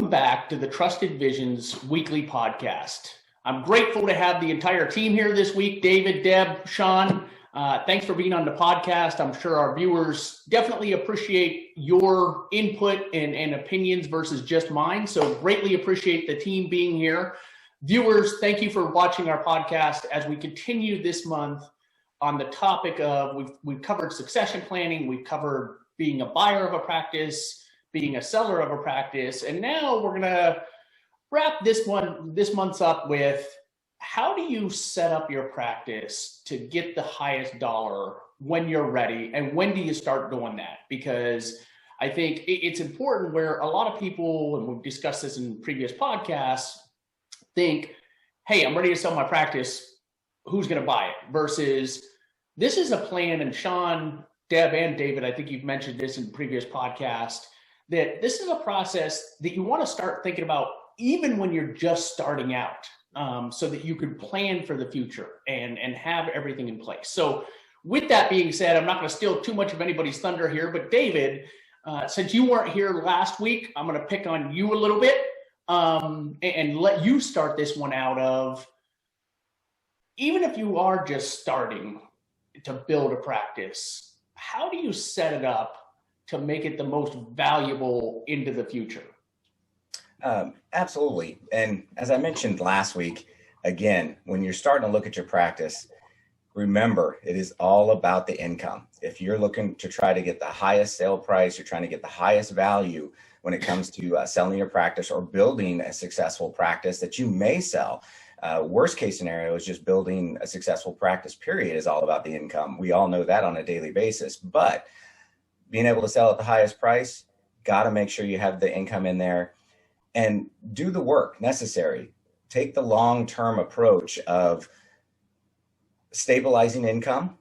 Welcome back to the Trusted Visions weekly podcast. I'm grateful to have the entire team here this week. David, Deb, Sean, thanks for being on the podcast. I'm sure our viewers definitely appreciate your input and opinions versus just mine. So greatly appreciate the team being here. Viewers, thank you for watching our podcast as we continue this month on the topic of, we've covered succession planning, we've covered being a buyer of a practice, being a seller of a practice. And now we're going to wrap this month's up with, how do you set up your practice to get the highest dollar when you're ready? And when do you start doing that? Because I think it's important, where a lot of people, and we've discussed this in previous podcasts, think, hey, I'm ready to sell my practice. Who's going to buy it? Versus this is a plan. And Sean, Deb, and David, I think you've mentioned this in previous podcasts, that this is a process that you want to start thinking about even when you're just starting out, so that you can plan for the future and have everything in place. So with that being said, I'm not going to steal too much of anybody's thunder here, but David, since you weren't here last week, I'm going to pick on you a little bit and let you start this one out of, even if you are just starting to build a practice, how do you set it up to make it the most valuable into the future? Absolutely. And as I mentioned last week, again, when you're starting to look at your practice, remember, it is all about the income. If you're looking to try to get the highest sale price, you're trying to get the highest value when it comes to selling your practice or building a successful practice that you may sell. Worst case scenario is just building a successful practice, period, is all about the income. We all know that on a daily basis, but being able to sell at the highest price, got to make sure you have the income in there and do the work necessary. Take the long-term approach of stabilizing income,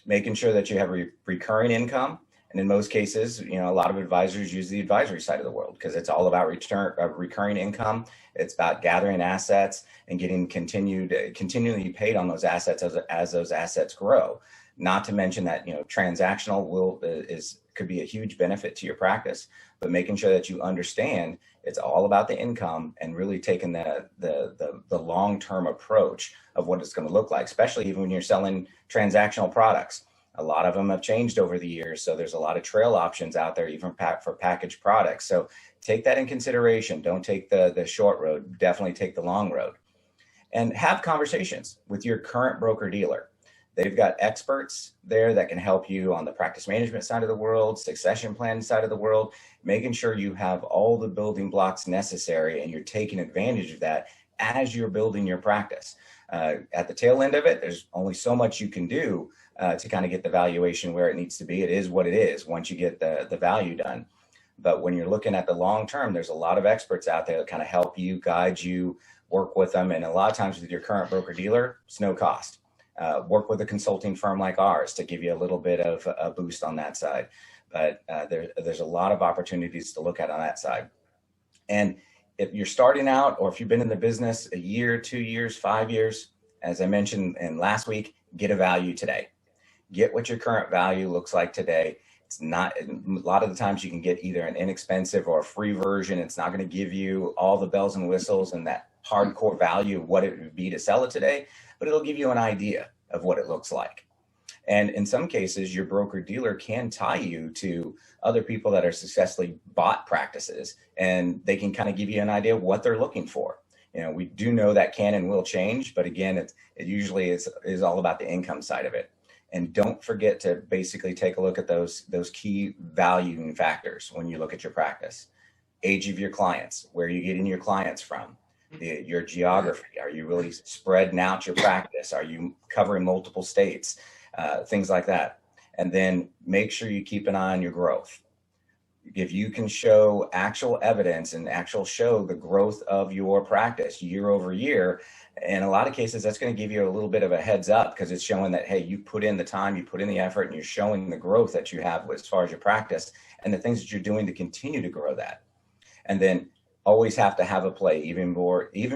making sure that you have recurring income. And in most cases, a lot of advisors use the advisory side of the world because it's all about recurring income. It's about gathering assets and getting continually paid on those assets as those assets grow. Not to mention that, transactional could be a huge benefit to your practice, but making sure that you understand it's all about the income and really taking the long-term approach of what it's going to look like, especially even when you're selling transactional products. A lot of them have changed over the years, so there's a lot of trail options out there, even for packaged products. So take that in consideration. Don't take the short road. Definitely take the long road. And have conversations with your current broker-dealer. They've got experts there that can help you on the practice management side of the world, succession planning side of the world, making sure you have all the building blocks necessary and you're taking advantage of that as you're building your practice. At the tail end of it, there's only so much you can do to kind of get the valuation where it needs to be. It is what it is once you get the value done. But when you're looking at the long term, there's a lot of experts out there that kind of help you, guide you, work with them. And a lot of times with your current broker dealer, it's no cost. Work with a consulting firm like ours to give you a little bit of a boost on that side. But there's a lot of opportunities to look at on that side. And if you're starting out, or if you've been in the business a year, 2 years, 5 years, as I mentioned in last week, get a value today. Get what your current value looks like today. It's not, a lot of the times you can get either an inexpensive or a free version. It's not going to give you all the bells and whistles and that hardcore value of what it would be to sell it today, but it'll give you an idea of what it looks like. And in some cases, your broker dealer can tie you to other people that are successfully bought practices, and they can kind of give you an idea of what they're looking for. We do know that can and will change, but again, it usually is all about the income side of it. And don't forget to basically take a look at those key valuing factors when you look at your practice. Age of your clients, where are you getting your clients from? Your geography, are you really spreading out your practice? Are you covering multiple states? Things like that. And then make sure you keep an eye on your growth. If you can show actual evidence and show the growth of your practice year over year, in a lot of cases, that's going to give you a little bit of a heads up, because it's showing that, hey, you put in the time, you put in the effort, and you're showing the growth that you have as far as your practice and the things that you're doing to continue to grow that. And then always have to have a play, even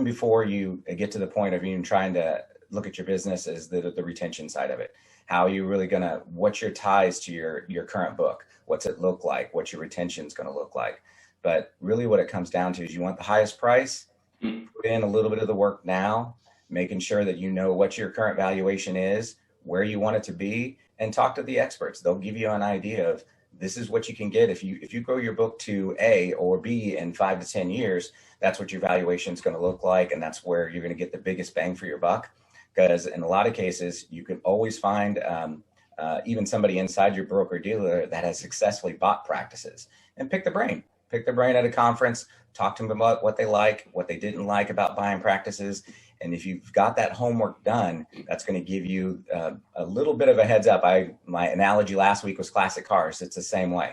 before you get to the point of even trying to look at your business, is the retention side of it. How are you really what's your ties to your current book? What's it look like? What's your retention is going to look like? But really what it comes down to is you want the highest price, put in a little bit of the work now, making sure that you know what your current valuation is, where you want it to be, and talk to the experts. They'll give you an idea of this is what you can get. If you grow your book to A or B in 5 to 10 years, that's what your valuation is going to look like. And that's where you're going to get the biggest bang for your buck. Because in a lot of cases, you can always find even somebody inside your broker dealer that has successfully bought practices, and pick the brain. Pick their brain at a conference, talk to them about what they like, what they didn't like about buying practices. And if you've got that homework done, that's going to give you a little bit of a heads up. My analogy last week was classic cars. It's the same way.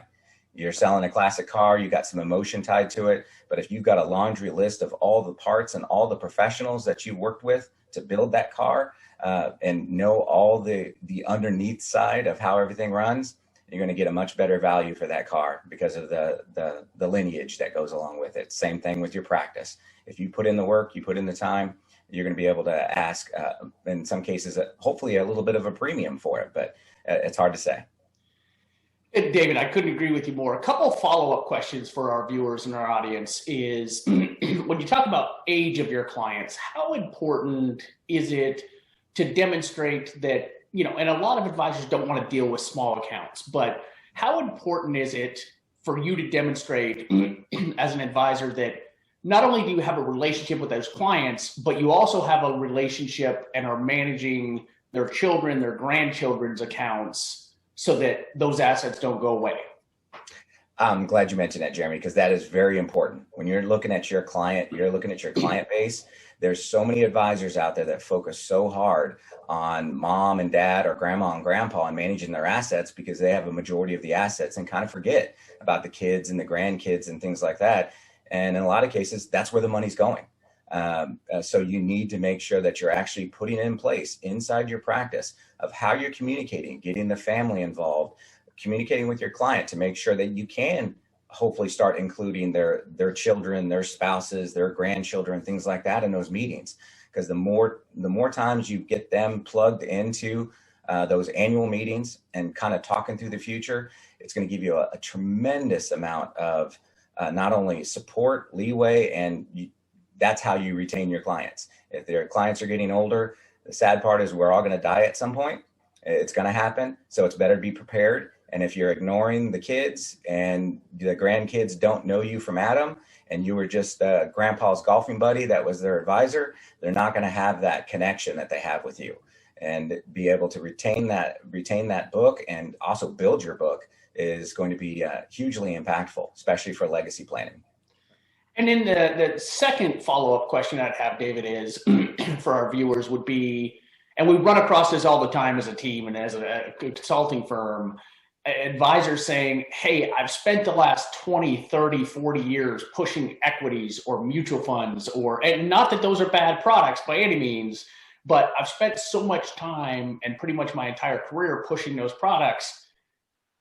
You're selling a classic car, you got some emotion tied to it. But if you've got a laundry list of all the parts and all the professionals that you worked with to build that car, and know all the underneath side of how everything runs, you're going to get a much better value for that car because of the lineage that goes along with it. Same thing with your practice. If you put in the work, you put in the time, you're going to be able to ask, in some cases, hopefully a little bit of a premium for it, but it's hard to say. David, I couldn't agree with you more. A couple of follow-up questions for our viewers and our audience is, when you talk about age of your clients, how important is it to demonstrate that, and a lot of advisors don't want to deal with small accounts, but how important is it for you to demonstrate as an advisor that not only do you have a relationship with those clients, but you also have a relationship and are managing their children, their grandchildren's accounts so that those assets don't go away? I'm glad you mentioned that, Jeremy, because that is very important. When you're looking at your client, base. There's so many advisors out there that focus so hard on mom and dad or grandma and grandpa and managing their assets because they have a majority of the assets, and kind of forget about the kids and the grandkids and things like that. And in a lot of cases, that's where the money's going. So you need to make sure that you're actually putting in place inside your practice of how you're communicating, getting the family involved, communicating with your client to make sure that you can hopefully start including their children, their spouses, their grandchildren, things like that in those meetings. Because the more times you get them plugged into those annual meetings and kind of talking through the future, it's going to give you a tremendous amount of not only support, leeway, and that's how you retain your clients. If their clients are getting older, the sad part is we're all going to die at some point. It's going to happen. So it's better to be prepared. And if you're ignoring the kids and the grandkids don't know you from Adam, and you were just grandpa's golfing buddy that was their advisor, they're not going to have that connection that they have with you. And be able to retain that book and also build your book is going to be hugely impactful, especially for legacy planning. And then the second follow-up question I'd have, David, is for our viewers would be, and we run across this all the time as a team and as a consulting firm, advisors saying, hey, I've spent the last 20, 30, 40 years pushing equities or mutual funds, and not that those are bad products by any means, but I've spent so much time and pretty much my entire career pushing those products,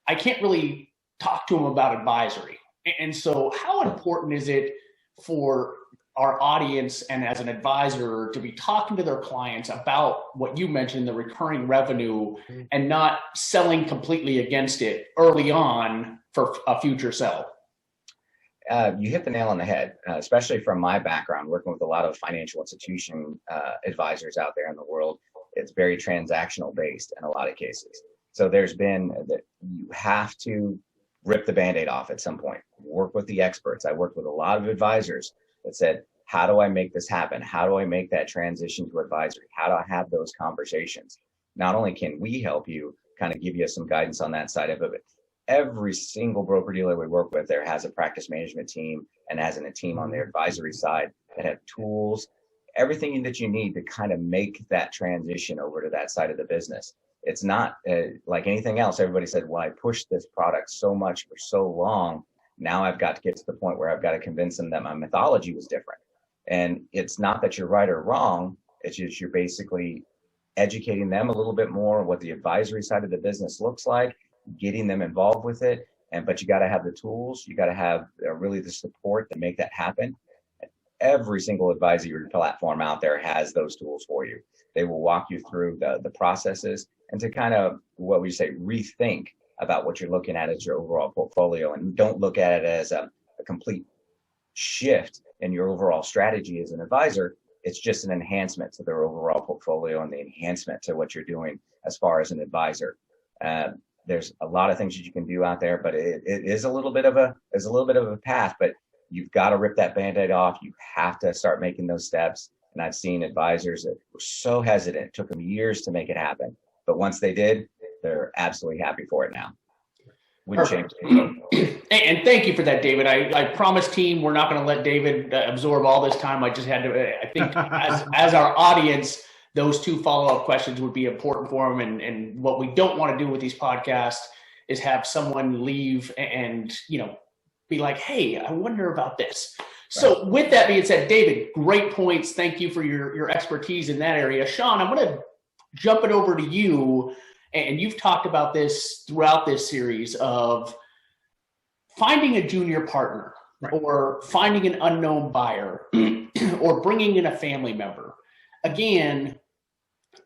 I can't really talk to them about advisory. And so how important is it for our audience and as an advisor to be talking to their clients about what you mentioned, the recurring revenue, and not selling completely against it early on for a future sell? You hit the nail on the head, especially from my background, working with a lot of financial institution advisors out there in the world. It's very transactional based in a lot of cases. So there's been that you have to rip the Band-Aid off at some point. Work with the experts. I worked with a lot of advisors that said, how do I make this happen? How do I make that transition to advisory? How do I have those conversations? Not only can we help you kind of give you some guidance on that side of it, but every single broker dealer we work with there has a practice management team and has a team on their advisory side that have tools, everything that you need to kind of make that transition over to that side of the business. It's not like anything else. Everybody said, well, I pushed this product so much for so long. Now I've got to get to the point where I've got to convince them that my methodology was different. And it's not that you're right or wrong. It's just you're basically educating them a little bit more what the advisory side of the business looks like, getting them involved with it. But you got to have the tools. You got to have really the support to make that happen. Every single advisory platform out there has those tools for you. They will walk you through the processes and to kind of, what we say, rethink about what you're looking at as your overall portfolio, and don't look at it as a complete shift in your overall strategy as an advisor. It's just an enhancement to their overall portfolio and the enhancement to what you're doing as far as an advisor. There's a lot of things that you can do out there, but it is a little bit of a path, but you've got to rip that Band-Aid off. You have to start making those steps. And I've seen advisors that were so hesitant. It took them years to make it happen. But once they did, they're absolutely happy for it now. Wouldn't change it. And thank you for that, David. I promise, team, we're not going to let David absorb all this time. I just had to, I think as our audience, those 2 follow-up questions would be important for him. And what we don't want to do with these podcasts is have someone leave and, be like, hey, I wonder about this. Right. So with that being said, David, great points. Thank you for your expertise in that area. Sean, I'm going to jump it over to you. And you've talked about this throughout this series of finding a junior partner, right, or finding an unknown buyer or bringing in a family member. Again,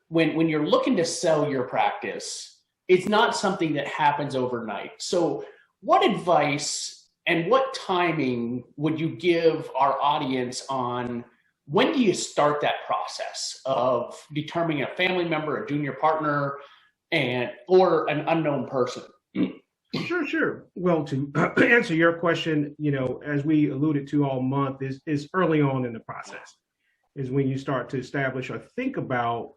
when you're looking to sell your practice, it's not something that happens overnight. So what advice and what timing would you give our audience on when do you start that process of determining a family member, a junior partner, or an unknown person? Sure. Well, to answer your question, as we alluded to all month, is early on in the process is when you start to establish or think about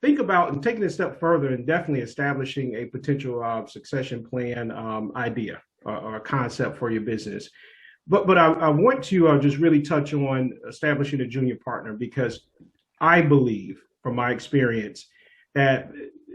and taking it a step further and definitely establishing a potential succession plan idea or concept for your business. But I want to just really touch on establishing a junior partner, because I believe from my experience that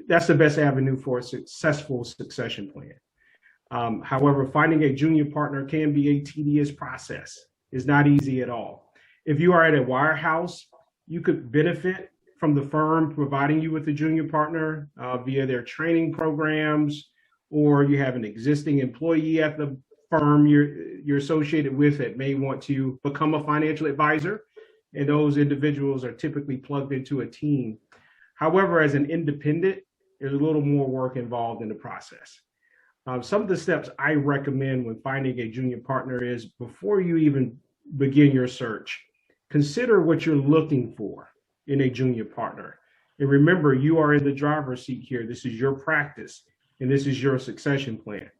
that's the best avenue for a successful succession plan. However, finding a junior partner can be a tedious process. It's not easy at all. If you are at a wirehouse, you could benefit from the firm providing you with a junior partner via their training programs, or you have an existing employee at the firm you're associated with that may want to become a financial advisor, and those individuals are typically plugged into a team. However, as an independent, there's a little more work involved in the process. Some of the steps I recommend when finding a junior partner is, before you even begin your search, consider what you're looking for in a junior partner. And remember, you are in the driver's seat here. This is your practice, and this is your succession plan.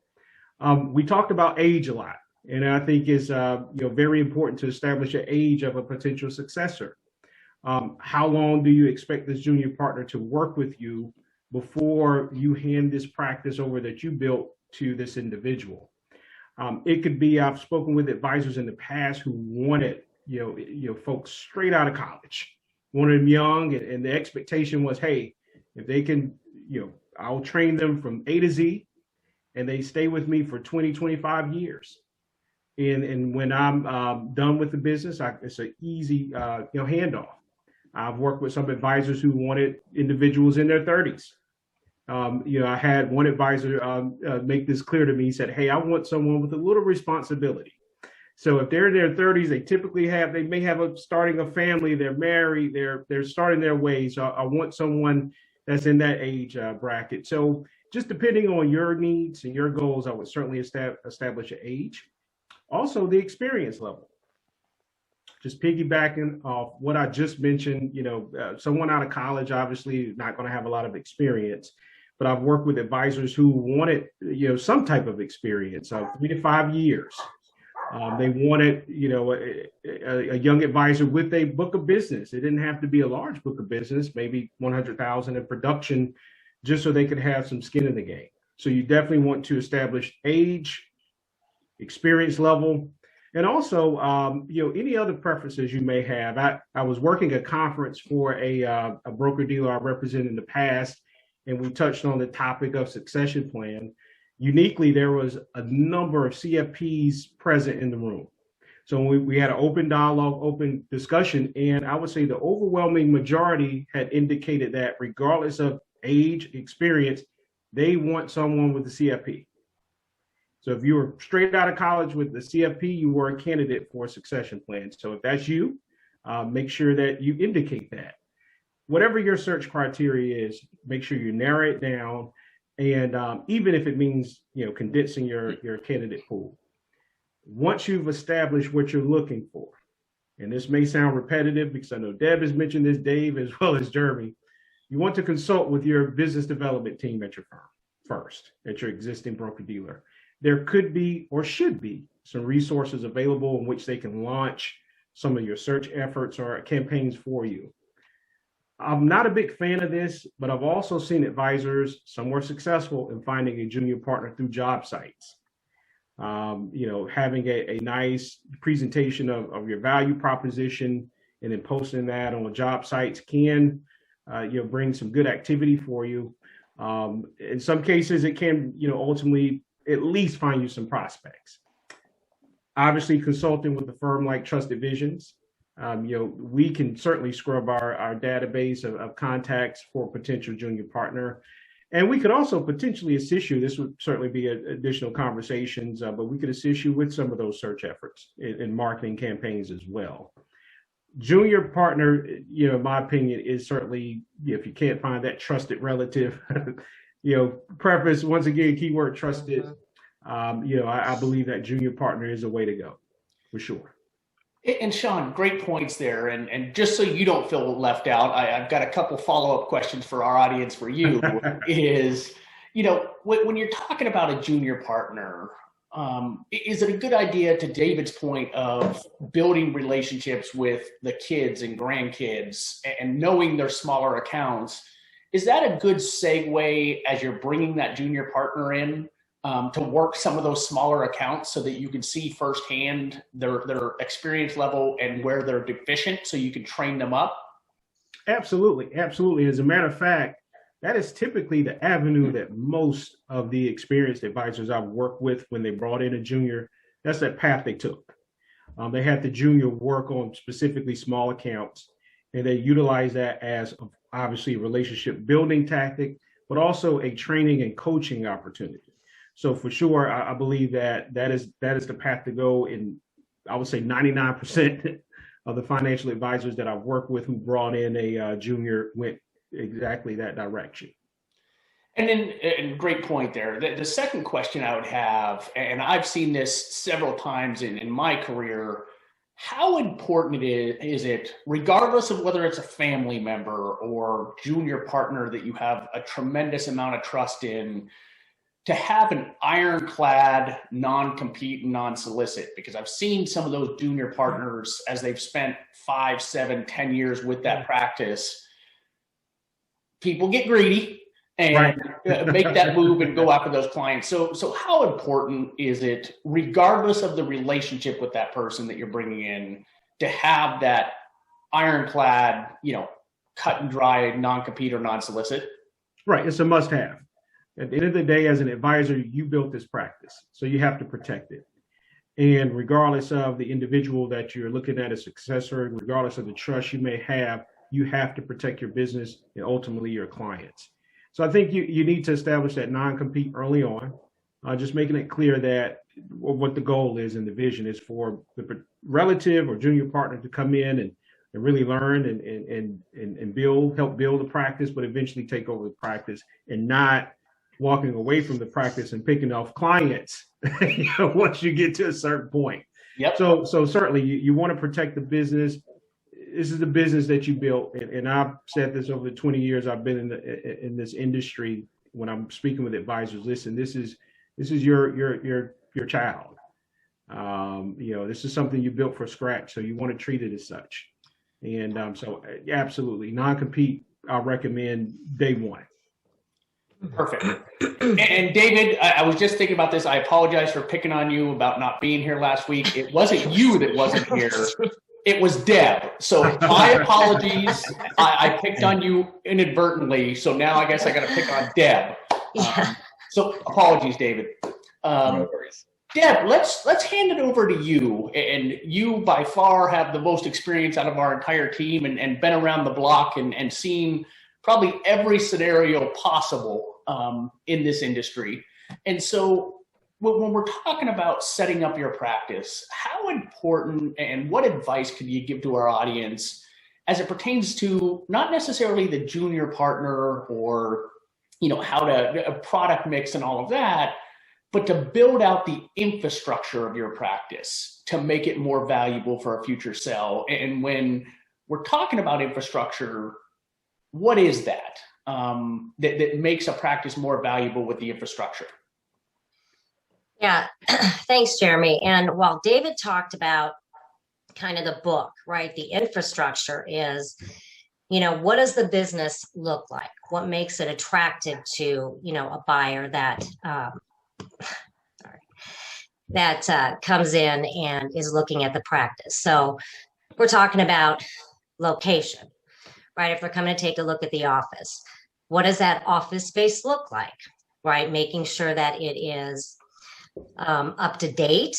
We talked about age a lot, and I think it's very important to establish an age of a potential successor. How long do you expect this junior partner to work with you before you hand this practice over that you built to this individual? It could be, I've spoken with advisors in the past who wanted, folks straight out of college, wanted them young, and the expectation was, hey, if they can, I'll train them from A to Z, and they stay with me for 20, 25 years. And when I'm done with the business, it's an easy, handoff. I've worked with some advisors who wanted individuals in their 30s. I had one advisor make this clear to me. He said, hey, I want someone with a little responsibility. So if they're in their 30s, they may have starting a family, they're married, they're starting their ways. I want someone that's in that age bracket. So just depending on your needs and your goals, I would certainly establish an age. Also, the experience level. Just piggybacking off what I just mentioned, someone out of college obviously is not going to have a lot of experience, but I've worked with advisors who wanted, some type of experience, 3 to 5 years. They wanted, a young advisor with a book of business. It didn't have to be a large book of business, maybe 100,000 in production, just so they could have some skin in the game. So you definitely want to establish age, experience level, and also, any other preferences you may have. I was working a conference for a broker dealer I represented in the past, and we touched on the topic of succession plan. Uniquely, there was a number of CFPs present in the room. So we had an open dialogue, open discussion, and I would say the overwhelming majority had indicated that regardless of age, experience, they want someone with the CFP. So if you were straight out of college with the CFP, you were a candidate for a succession plan. So if that's you, make sure that you indicate that. Whatever your search criteria is, make sure you narrow it down. And even if it means, condensing your candidate pool. once you've established what you're looking for, and this may sound repetitive because I know Deb has mentioned this, Dave, as well as Jeremy, you want to consult with your business development team at your firm first, at your existing broker dealer. There could be or should be some resources available in which they can launch some of your search efforts or campaigns for you. I'm not a big fan of this, but I've also seen advisors, some were successful in finding a junior partner through job sites. Having a nice presentation of your value proposition and then posting that on job sites can, bring some good activity for you. In some cases, it can, ultimately at least find you some prospects. Obviously, consulting with a firm like Trusted Visions, we can certainly scrub our database of contacts for a potential junior partner. And we could also potentially assist you. This would certainly be additional conversations, but we could assist you with some of those search efforts in marketing campaigns as well. Junior partner, in my opinion, is certainly, if you can't find that trusted relative, preface, once again, keyword trusted. I believe that junior partner is a way to go, for sure. And Sean, great points there. And just so you don't feel left out, I've got a couple follow-up questions for our audience for you is, when you're talking about a junior partner, is it a good idea, to David's point, of building relationships with the kids and grandkids and knowing their smaller accounts? Is that a good segue as you're bringing that junior partner in? To work some of those smaller accounts so that you can see firsthand their experience level and where they're deficient so you can train them up? Absolutely. Absolutely. As a matter of fact, that is typically the avenue that most of the experienced advisors I've worked with, when they brought in a junior, that's that path they took. They had the junior work on specifically small accounts, and they utilize that as obviously a relationship building tactic, but also a training and coaching opportunity. So for sure, I believe that is the path to go in, I would say 99% of the financial advisors that I've worked with who brought in a junior went exactly that direction. And great point there. The second question I would have, and I've seen this several times in my career, how important is it, regardless of whether it's a family member or junior partner that you have a tremendous amount of trust in, to have an ironclad non-compete and non-solicit? Because I've seen some of those junior partners, as they've spent 5, 7, 10 years with that practice, people get greedy and make that move and go after those clients. So how important is it, regardless of the relationship with that person that you're bringing in, to have that ironclad, cut and dry non-compete or non-solicit? Right. It's a must-have. At the end of the day, as an advisor, you built this practice, so you have to protect it. And regardless of the individual that you're looking at as successor, regardless of the trust you may have, you have to protect your business and ultimately your clients. So I think you need to establish that non-compete early on, just making it clear that what the goal is and the vision is for the relative or junior partner to come in and really learn and help build the practice, but eventually take over the practice, and not walking away from the practice and picking off clients once you get to a certain point. Yep. So certainly you want to protect the business. This is the business that you built, and I've said this over the 20 years I've been in this industry. When I'm speaking with advisors, listen, this is your child. This is something you built from scratch, so you want to treat it as such. And so absolutely, non-compete, I recommend day one. Perfect. And David, I was just thinking about this. I apologize for picking on you about not being here last week. It wasn't you that wasn't here. It was Deb. So my apologies. I picked on you inadvertently. So now I guess I got to pick on Deb. So apologies, David. No worries. Deb, let's hand it over to you. And you by far have the most experience out of our entire team, and been around the block and seen probably every scenario possible in this industry. And so when we're talking about setting up your practice, how important and what advice could you give to our audience as it pertains to not necessarily the junior partner or, how to a product mix and all of that, but to build out the infrastructure of your practice to make it more valuable for a future sell. And when we're talking about infrastructure, what is that that makes a practice more valuable with the infrastructure? Yeah, thanks, Jeremy. And while David talked about kind of the book, right, the infrastructure is, what does the business look like? What makes it attractive to, a buyer that comes in and is looking at the practice. So we're talking about location, right? If they're coming to take a look at the office, what does that office space look like, right? Making sure that it is up to date,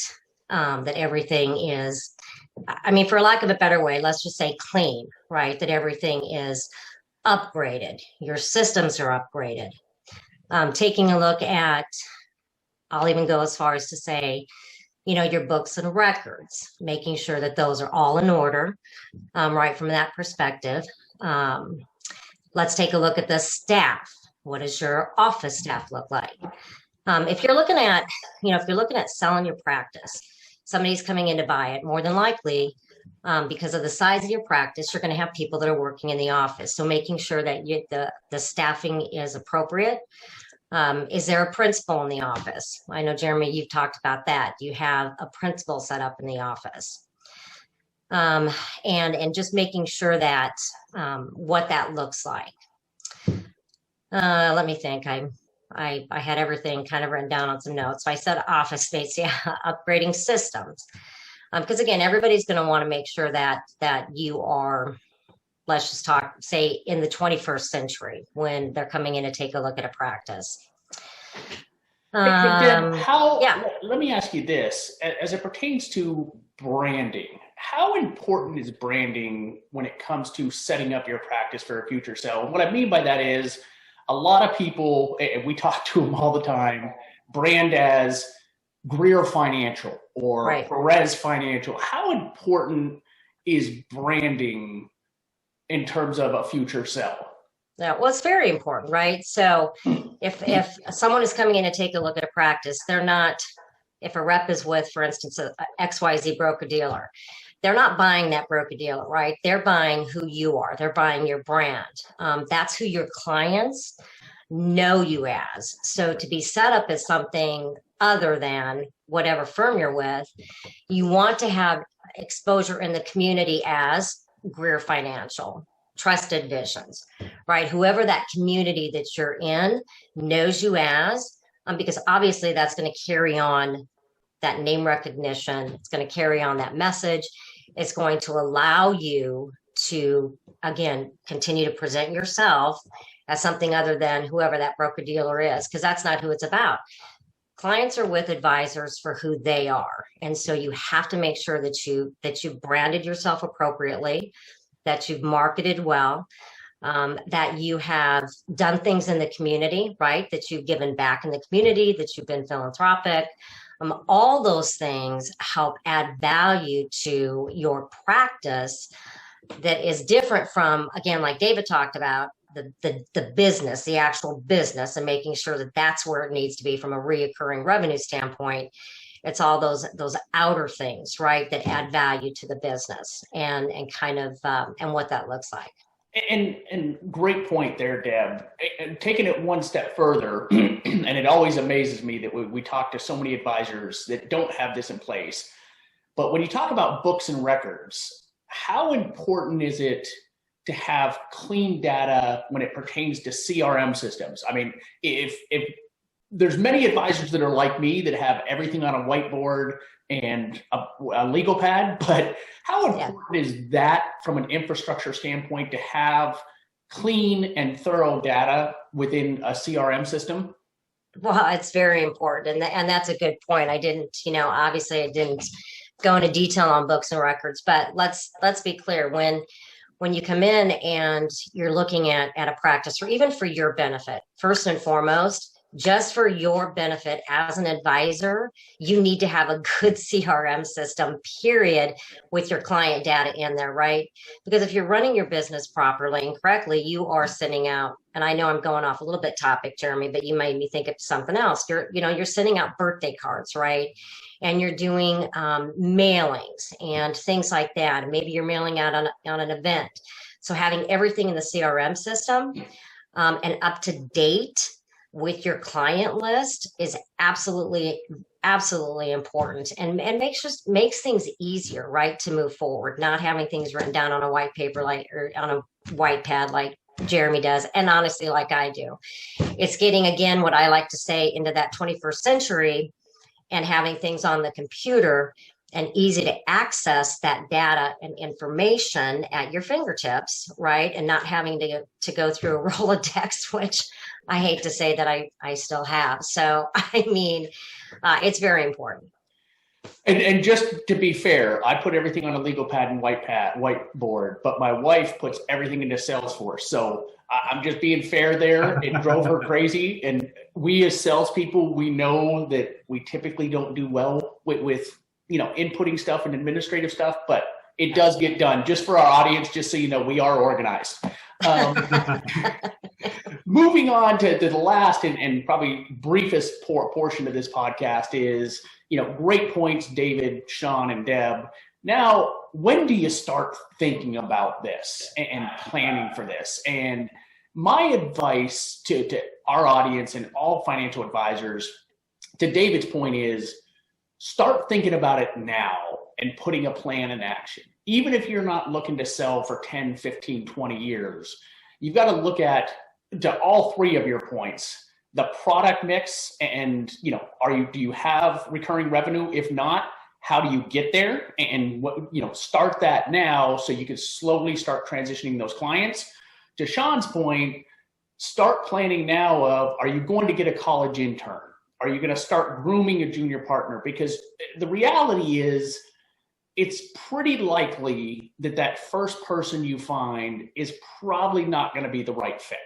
that everything is, for lack of a better way, let's just say clean, right? That everything is upgraded. Your systems are upgraded. Taking a look at, I'll even go as far as to say, your books and records, making sure that those are all in order, right from that perspective. Let's take a look at the staff. What does your office staff look like? If you're looking at selling your practice, somebody's coming in to buy it, more than likely, because of the size of your practice, you're going to have people that are working in the office. So making sure that the staffing is appropriate. Is there a principal in the office? I know, Jeremy, you've talked about that. You have a principal set up in the office. And just making sure that what that looks like. Let me think. I had everything kind of written down on some notes. So I said office space, yeah, upgrading systems. Because again, everybody's going to want to make sure that you are, let's just say in the 21st century when they're coming in to take a look at a practice. Let me ask you this, as it pertains to branding, how important is branding when it comes to setting up your practice for a future sale? And what I mean by that is a lot of people, and we talk to them all the time, brand as Greer Financial or Perez Financial. How important is branding in terms of a future sell? Yeah, well, it's very important, right? So if someone is coming in to take a look at a practice, they're not, if a rep is with, for instance, a XYZ broker-dealer, they're not buying that broker-dealer, right? They're buying who you are. They're buying your brand. That's who your clients know you as. So to be set up as something other than whatever firm you're with, you want to have exposure in the community as Greer Financial, Trusted Visions, right? Whoever that community that you're in knows you as, because obviously that's going to carry on that name recognition. It's going to carry on that message. It's going to allow you to, again, continue to present yourself as something other than whoever that broker dealer is, because that's not who it's about. Clients are with advisors for who they are. And so you have to make sure that you've branded yourself appropriately, that you've marketed well, that you have done things in the community, right? That you've given back in the community, that you've been philanthropic. All those things help add value to your practice that is different from, again, like David talked about, the business, the actual business, and making sure that that's where it needs to be from a reoccurring revenue standpoint. It's all those outer things, right, that add value to the business and kind of and what that looks like. And great point there, Deb. And taking it one step further, and it always amazes me that we talk to so many advisors that don't have this in place. But when you talk about books and records, how important is it to have clean data when it pertains to CRM systems? I mean, if there's many advisors that are like me that have everything on a whiteboard and a legal pad, but how important is that from an infrastructure standpoint to have clean and thorough data within a CRM system? Well, it's very important. And that's a good point. I didn't, obviously I didn't go into detail on books and records, but let's be clear. When you come in and you're looking at a practice, or even for your benefit, first and foremost, just for your benefit as an advisor, you need to have a good CRM system, period, with your client data in there, right? Because if you're running your business properly and correctly, you are sending out, and I know I'm going off a little bit topic, Jeremy, but you made me think of something else. You're sending out birthday cards, right? And you're doing mailings and things like that. And maybe you're mailing out on an event. So having everything in the CRM system and up to date with your client list is absolutely important, and makes things easier, right, to move forward, not having things written down on a white paper or on a white pad like Jeremy does, and honestly like I do. It's getting, again, what I like to say, into that 21st century and having things on the computer and easy to access that data and information at your fingertips, right? And not having to go through a Rolodex, which I hate to say that I still have. So, I mean, it's very important. And just to be fair, I put everything on a legal pad and whiteboard, but my wife puts everything into Salesforce. So I'm just being fair there. It drove her crazy. And we as salespeople, we know that we typically don't do well with inputting stuff and administrative stuff, but it does get done. Just for our audience, just so you know, we are organized. Moving on to the last and probably briefest portion of this podcast is, great points, David, Sean, and Deb. Now, when do you start thinking about this and planning for this? And my advice to our audience and all financial advisors, to David's point, is start thinking about it now and putting a plan in action. Even if you're not looking to sell for 10, 15, 20 years, you've got to look at, to all three of your points, the product mix and, do you have recurring revenue? If not, how do you get there? And start that now so you can slowly start transitioning those clients. To Sean's point, start planning now of, are you going to get a college intern? Are you going to start grooming a junior partner? Because the reality is, it's pretty likely that first person you find is probably not going to be the right fit.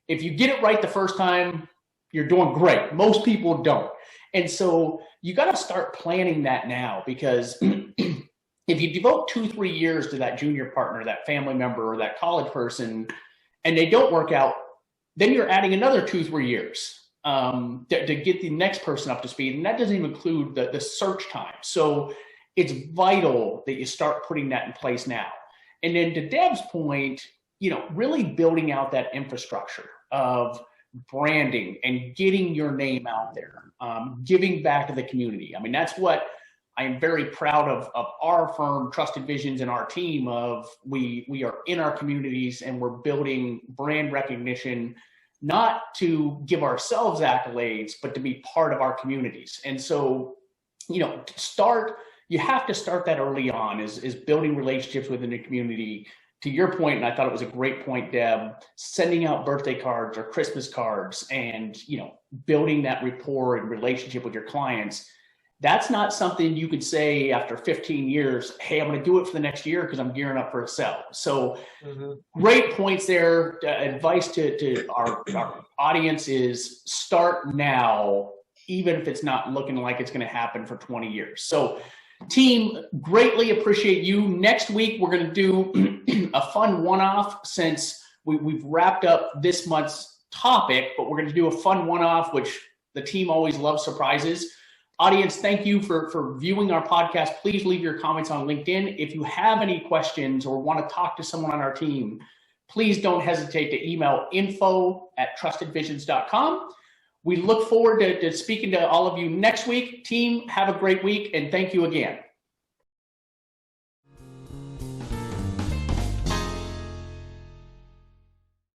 If you get it right the first time, you're doing great. Most people don't. And so you got to start planning that now, because if you devote 2-3 years to that junior partner, that family member, or that college person, and they don't work out, then you're adding another 2-3 years to get the next person up to speed. And that doesn't even include the search time. So it's vital that you start putting that in place now. And then to Deb's point, really building out that infrastructure of branding and getting your name out there, giving back to the community. I mean, that's what I am very proud of our firm, Trusted Visions, and our team of. We are in our communities and we're building brand recognition, not to give ourselves accolades, but to be part of our communities. And so, you have to start that early on, is building relationships within the community. To your point, and I thought it was a great point, Deb, sending out birthday cards or Christmas cards and, building that rapport and relationship with your clients. That's not something you could say after 15 years, hey, I'm going to do it for the next year because I'm gearing up for a sell. So Great points there. Advice to our audience is start now, even if it's not looking like it's going to happen for 20 years. So team, greatly appreciate you. Next week, we're going to do a fun one-off, since we've wrapped up this month's topic, but we're going to do a fun one-off, which the team always loves surprises. Audience, thank you for viewing our podcast. Please leave your comments on LinkedIn. If you have any questions or want to talk to someone on our team, please don't hesitate to email info@trustedvisions.com. We look forward to speaking to all of you next week. Team, have a great week, and thank you again.